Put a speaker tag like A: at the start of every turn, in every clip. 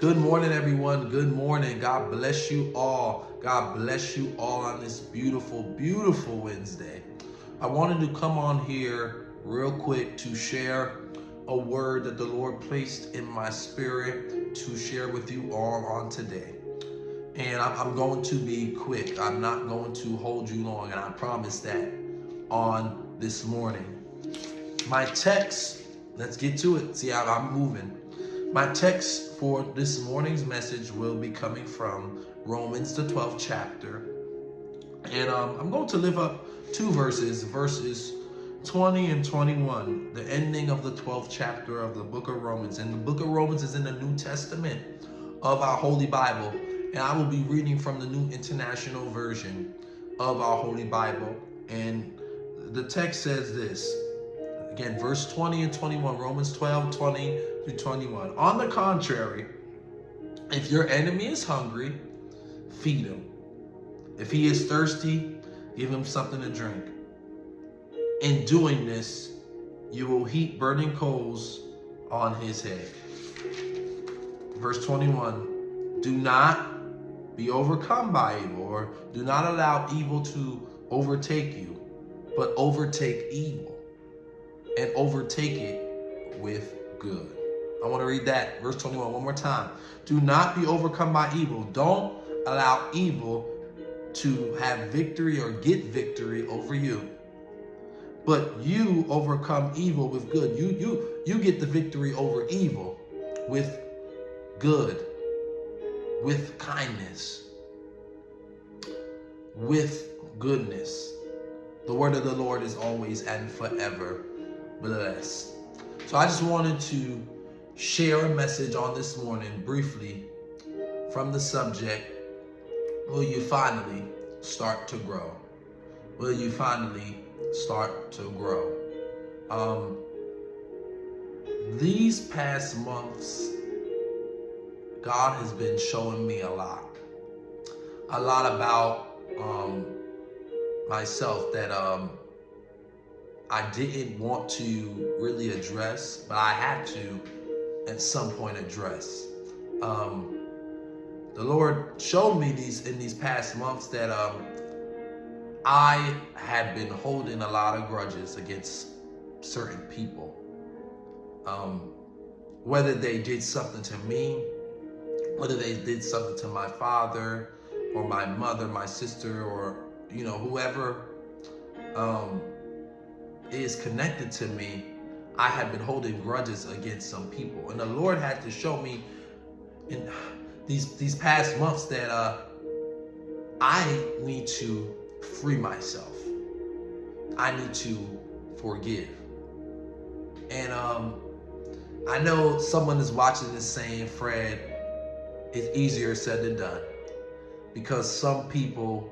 A: Good morning, everyone. Good morning. God bless you all. God bless you all on this beautiful, beautiful Wednesday. I wanted to come on here real quick to share a word that the Lord placed in my spirit to share with you all on today. And I'm going to be quick. I'm not going to hold you long, and I promise that on this morning. My text, let's get to it. See how I'm moving. My text for this morning's message will be coming from Romans, the 12th chapter. And I'm going to lift up two verses 20 and 21, the ending of the 12th chapter of the book of Romans. And the book of Romans is in the New Testament of our Holy Bible. And I will be reading from the New International Version of our Holy Bible. And the text says this. Again, verse 20 and 21, Romans 12, 20 through 21. On the contrary, if your enemy is hungry, feed him. If he is thirsty, give him something to drink. In doing this, you will heap burning coals on his head. Verse 21, do not be overcome by evil, or do not allow evil to overtake you, but overtake evil and overtake it with good. I want to read that, verse 21, one more time. Do not be overcome by evil. Don't allow evil to have victory or get victory over you. But you overcome evil with good. You get the victory over evil with good, with kindness, with goodness. The word of the Lord is always and forever blessed. So I just wanted to share a message on this morning briefly from the subject, will you finally start to grow? Will you finally start to grow? These past months, God has been showing me a lot about myself that I didn't want to really address, but I had to at some point address. The Lord showed me in these past months that I had been holding a lot of grudges against certain people. Whether they did something to me, whether they did something to my father or my mother, my sister, or whoever is connected to me, I had been holding grudges against some people. And the Lord had to show me in these past months that I need to free myself. I need to forgive. And I know someone is watching this saying, Fred, it's easier said than done. Because some people,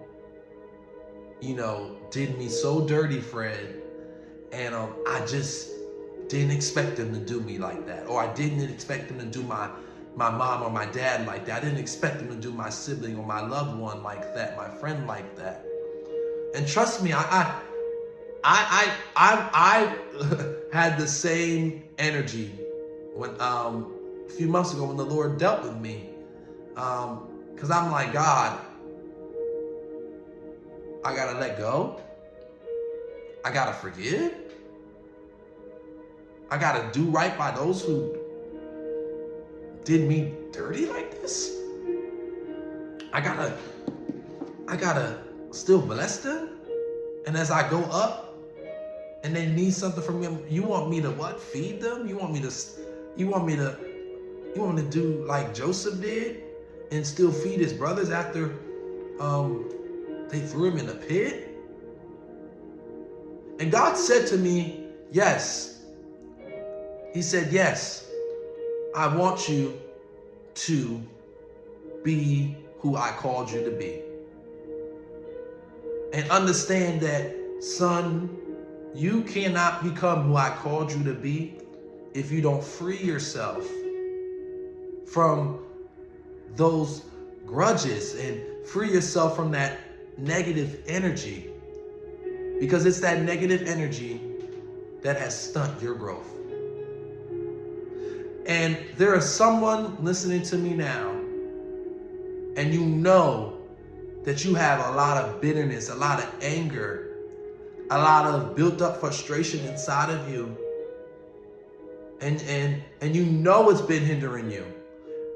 A: did me so dirty, Fred, and I just didn't expect them to do me like that. Or I didn't expect them to do my mom or my dad like that. I didn't expect them to do my sibling or my loved one like that, my friend like that. And trust me, I had the same energy when a few months ago when the Lord dealt with me. Because I'm like, God, I gotta let go. I gotta forgive. I gotta do right by those who did me dirty like this. I gotta still bless them. And as I go up and they need something from me, you want me to what? Feed them? You want me to do like Joseph did and still feed his brothers after they threw him in the pit? And God said to me, yes. He said, yes, I want you to be who I called you to be. And understand that, son, you cannot become who I called you to be if you don't free yourself from those grudges and free yourself from that negative energy. Because it's that negative energy that has stunted your growth. And there is someone listening to me now, and you know that you have a lot of bitterness, a lot of anger, a lot of built up frustration inside of you. And you know it's been hindering you.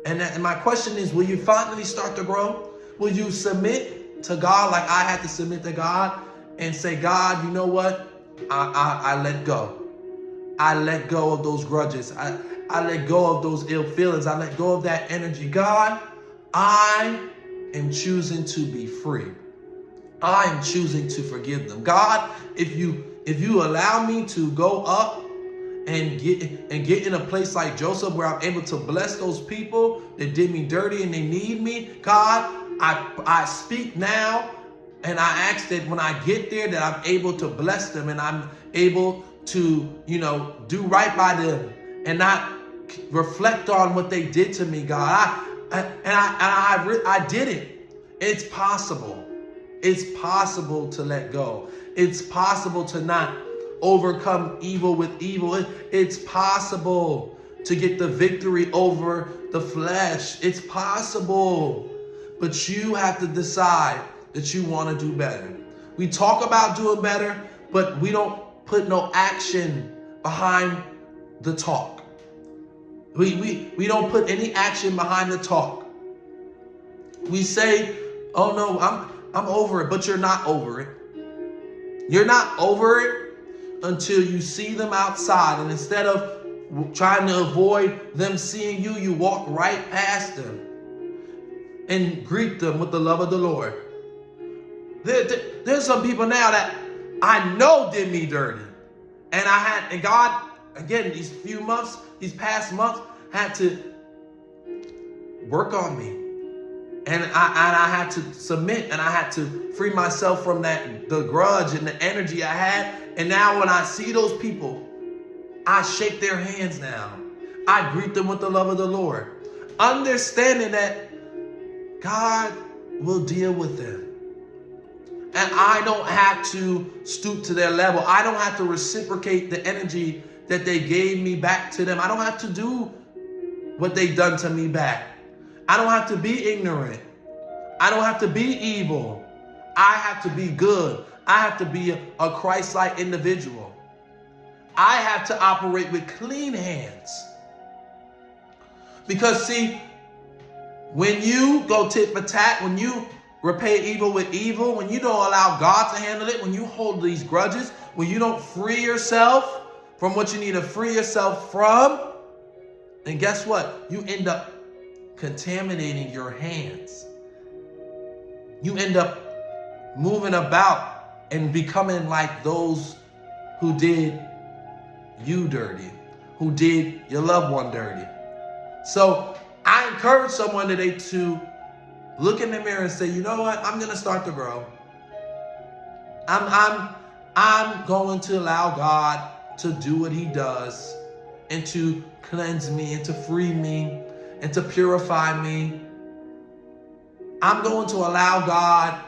A: And my question is, will you finally start to grow? Will you submit to God like I had to submit to God and say, God, you know what? I let go. I let go of those grudges. I let go of those ill feelings. I let go of that energy. God, I am choosing to be free. I am choosing to forgive them. God, if you allow me to go up and get in a place like Joseph where I'm able to bless those people that did me dirty and they need me, God, I speak now and I ask that when I get there that I'm able to bless them and I'm able to, do right by them and not reflect on what they did to me, God. I did it. It's possible. It's possible to let go. It's possible to not overcome evil with evil. It's possible to get the victory over the flesh. It's possible. But you have to decide that you want to do better. We talk about doing better, but we don't put no action behind the talk. We don't put any action behind the talk. We say, oh no, I'm over it, but you're not over it. You're not over it until you see them outside, and instead of trying to avoid them seeing you, you walk right past them and greet them with the love of the Lord. There's some people now that I know did me dirty, and God, again, these past months, had to work on me. And I had to submit, and I had to free myself from the grudge and the energy I had. And now when I see those people, I shake their hands now. I greet them with the love of the Lord, understanding that God will deal with them. And I don't have to stoop to their level. I don't have to reciprocate the energy that they gave me back to them. I don't have to do what they've done to me back. I don't have to be ignorant. I don't have to be evil. I have to be good. I have to be a Christ-like individual. I have to operate with clean hands. Because see, when you go tit for tat, when you repay evil with evil, when you don't allow God to handle it, when you hold these grudges, when you don't free yourself from what you need to free yourself from, then guess what? You end up contaminating your hands. You end up moving about and becoming like those who did you dirty, who did your loved one dirty. So I encourage someone today to look in the mirror and say, you know what? I'm going to start to grow. I'm going to allow God to do what he does and to cleanse me and to free me and to purify me. I'm going to allow God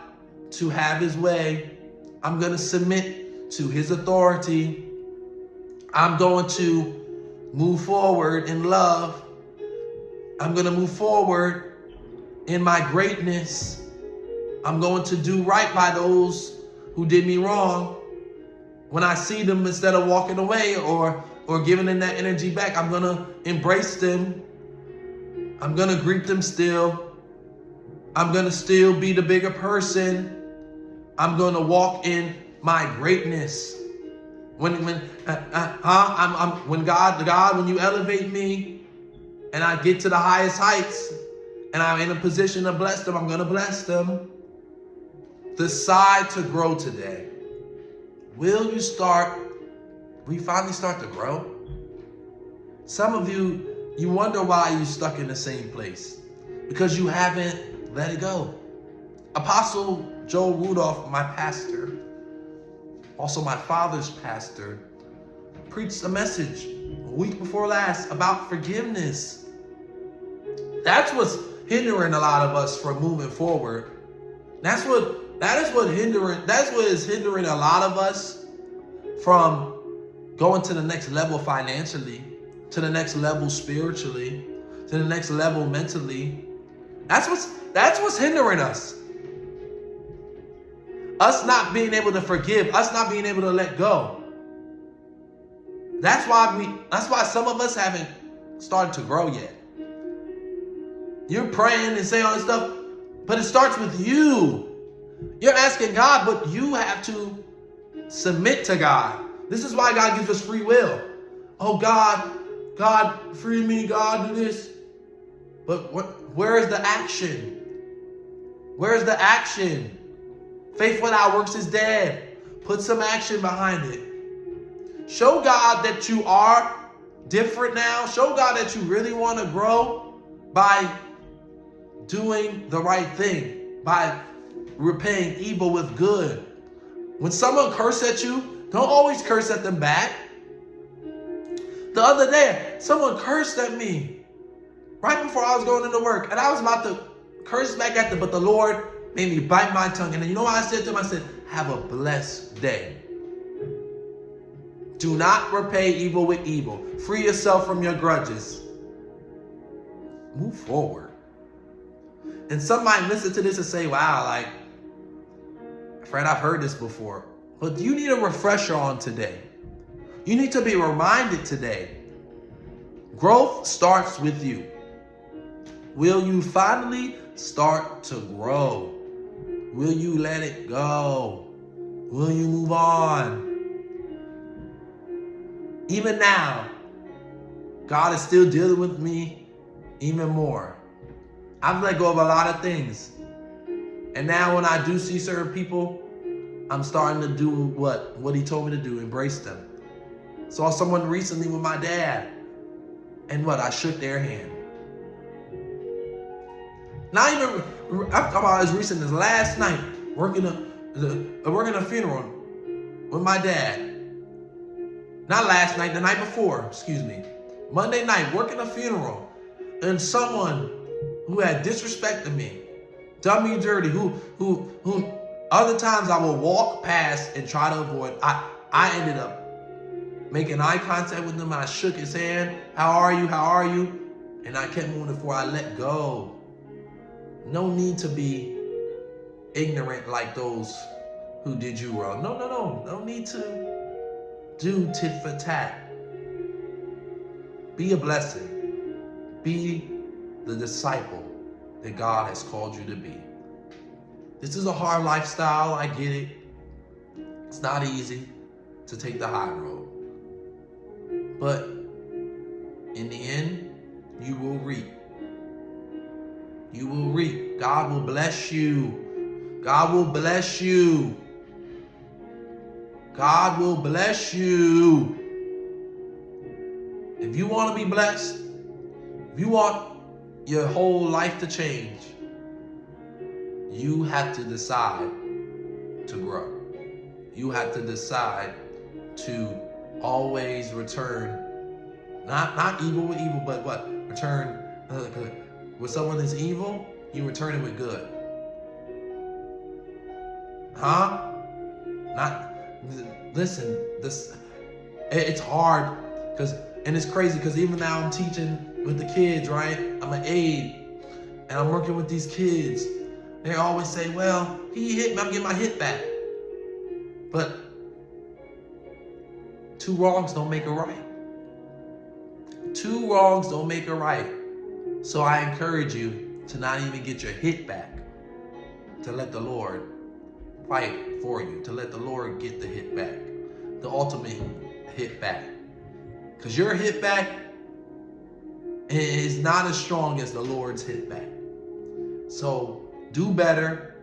A: to have his way. I'm going to submit to his authority. I'm going to move forward in love. I'm going to move forward in my greatness. I'm going to do right by those who did me wrong. When I see them, instead of walking away or giving them that energy back, I'm going to embrace them. I'm going to greet them still. I'm going to still be the bigger person. I'm going to walk in my greatness. When God, when you elevate me and I get to the highest heights and I'm in a position to bless them, I'm going to bless them. Decide to grow today. Will you finally start to grow? Some of you wonder why you're stuck in the same place. Because you haven't let it go. Apostle Joel Rudolph, my pastor, also my father's pastor, preached a message a week before last about forgiveness. That's what's hindering a lot of us from moving forward. That is what is hindering a lot of us from going to the next level financially, to the next level spiritually, to the next level mentally. That's what's hindering us. Us not being able to forgive, us not being able to let go. That's why some of us haven't started to grow yet. You're praying and saying all this stuff, but it starts with you. You're asking God, but you have to submit to God. This is why God gives us free will. Oh God, free me, God, do this. But where is the action? Where is the action? Faith without works is dead. Put some action behind it. Show God that you are different now. Show God that you really want to grow by doing the right thing, by repaying evil with good. When someone curses at you, don't always curse at them back. The other day, someone cursed at me right before I was going into work, and I was about to curse back at them, but the Lord made me bite my tongue. And then you know what I said to him? I said, have a blessed day. Do not repay evil with evil. Free yourself from your grudges. Move forward. And some might listen to this and say, wow, like, friend, I've heard this before. But you need a refresher on today. You need to be reminded today. Growth starts with you. Will you finally start to grow? Will you let it go? Will you move on? Even now, God is still dealing with me even more. I've let go of a lot of things. And now when I do see certain people, I'm starting to do what he told me to do, embrace them. Saw someone recently with my dad, and I shook their hand. Not even, I'm talking about as recent as last night, working a funeral with my dad. Not last night, the night before, excuse me. Monday night, working a funeral, and someone who had disrespected me, done me dirty, who other times I will walk past and try to avoid. I ended up making eye contact with him. I shook his hand. How are you? How are you? And I kept moving before I let go. No need to be ignorant like those who did you wrong. No. No need to do tit for tat. Be a blessing. Be the disciple that God has called you to be. This is a hard lifestyle. I get it. It's not easy to take the high road. But in the end, you will reap. You will reap. God will bless you. God will bless you. God will bless you. If you want to be blessed, if you want your whole life to change, you have to decide to grow. You have to decide to always return, not evil with evil, but what? Return, when someone is evil, you return it with good. Listen, it's hard, and it's crazy, because even now I'm teaching with the kids, right? I'm an aide, and I'm working with these kids. They always say, well, he hit me, I'm getting my hit back. But two wrongs don't make a right. Two wrongs don't make a right. So I encourage you to not even get your hit back, to let the Lord fight for you, to let the Lord get the hit back, the ultimate hit back. Because your hit back is not as strong as the Lord's hit back. So do better,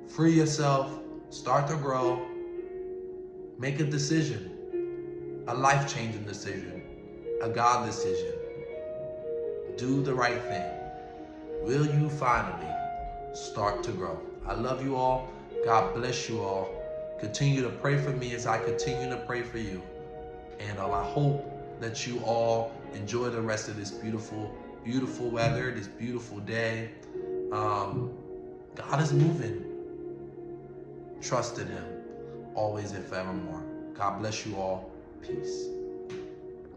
A: free yourself, start to grow, make a decision, a life-changing decision, a God decision. Do the right thing. Will you finally start to grow? I love you all. God bless you all. Continue to pray for me as I continue to pray for you. And I hope that you all enjoy the rest of this beautiful, beautiful weather, this beautiful day. God is moving. Trust in him, always and forevermore. God bless you all. Peace.